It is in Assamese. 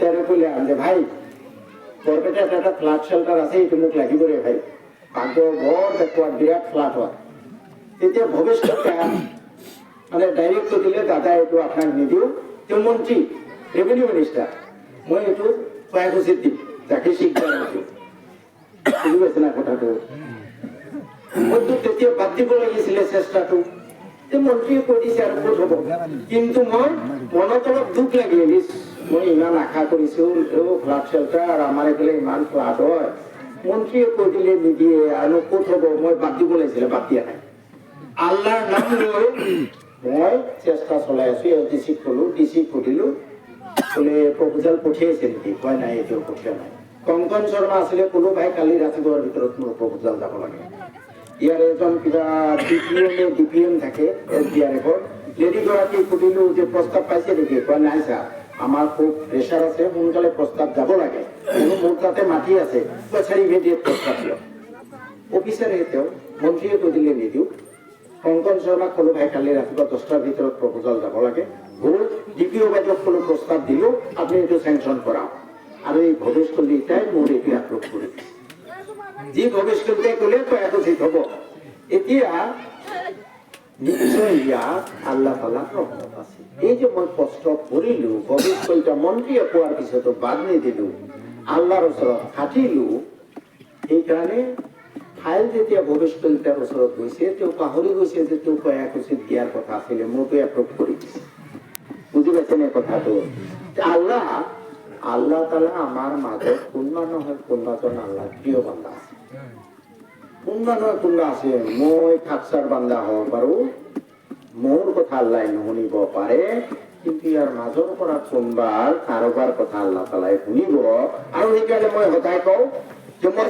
ইটারে কইলাম যে ভাই বরপেটে একটা ফ্ল্যাট শেল্টার আছে এইটু মোক লাগিব রে ভাই ভাগ্য বড় দেখো বিরাট ফ্ল্যাট হয় তেতিয়া ভবিষ্যৎটা মানে ডাইরেক্ট দিলে দাদা এইটো আপনার নিদিও তেওঁ মন্ত্রী রেভিনিউ মিনিস্টার মই এইটো কয়েক উচিত দিম যাকে শিক্ষা দিম বুঝি পাইছে না কথাটো মইতো তেতিয়া বাদ দিব লাগিছিলে চেষ্টাটো মন্ত্রীয়ে কৈ দিছে আৰু ক'ত হ'ব কিন্তু মই মনত অলপ দুখ লাগিল মই ইমান আশা কৰিছো ফ্লাড শেল্টাৰ আমাৰ এইফালে ইমান ফ্লাড হয় মন্ত্ৰীয়ে কৈ দিলে নিদিয়ে আৰু ক'ত হ'ব মই বাদ দিব লাগিছিলে বাদ দিয়া নাই আল্লাহৰ নাম লৈ মই চেষ্টা চলাই আছো ডিচিক ক'লো ডিচিক সুধিলো বোলে প্ৰপোজাল পঠিয়াইছে নেকি কয় নাই এতিয়াও পঠিওৱা নাই কংকন শৰ্মা আছিলে ক'লো ভাই কালি ৰাতিপুৱাৰ ভিতৰত মোৰ প্ৰপোজাল যাব লাগে ইয়াৰ এজন কিবা ডিপিএম থাকে SDRF লেডিগৰাকী সুধিলো যে প্ৰস্তাৱ পাইছে নেকি কয় নাই ছাৰ আমাৰ খুব প্ৰেছাৰ আছে সোনকালে প্ৰস্তাৱ যাব লাগে মোৰ তাতে মাটি আছে পইচাৰ ইমিডিয়েট প্ৰস্তাৱ দিয়ক অফিচাৰে তেওঁ মন্ত্ৰীয়ে কৈ দিলে নিদিওঁ কংকন শৰ্মাক ক'লো ভাই কালি ৰাতিপুৱা 10টাৰ ভিতৰত প্ৰপোজাল যাব লাগে গ'ল ডিপিঅ' বাইদেউক ক'লো প্ৰস্তাৱ দিলোঁ আপুনি এইটো চেংচন কৰাওক আৰু এই ভৱেশকলিতাই মোৰ এইটো এপ্ৰুভ কৰি দিছে যি ভৱেশকলিতাই ক'লে তই একো ঠিক হ'ব এতিয়া নিশ্চয় ইয়াত আল্লাহ তাআলাৰ ৰহমত আছে এই যে মই কষ্ট কৰিলো ভৱেশকলিতা মন্ত্ৰীয়ে কোৱাৰ পিছতো বাদ নিদিলো আল্লাহৰ ওচৰত খাটিলো সেইকাৰণে ফাইল যেতিয়া ভৱেশকলিতাৰ ওচৰত গৈছে তেওঁ পাহৰি গৈছে যে তেওঁ কয়েক উচিত দিয়াৰ কথা আছিলে মোৰতো এপ্ৰুভ কৰি দিছে বুজি পাইছেনে কথাটো আল্লাহ তাআলা আমাৰ মাজত কোনোবা নহয় কোনোবাজন আল্লাহৰ প্ৰিয় বান্দা আছে কোনোবা নহয় কোনোবা আছে মই খাকছাৰ বান্দা হ'ব পাৰোঁ মোৰ কথা আল্লাহ নুশুনিব পাৰে কিন্তু ইয়াৰ মাজৰ পৰা কোনোবাৰ কাৰোবাৰ কথা আল্লাহ তাআলাই শুনিব আৰু সেইকাৰণে মই সদায় কওঁ যে মই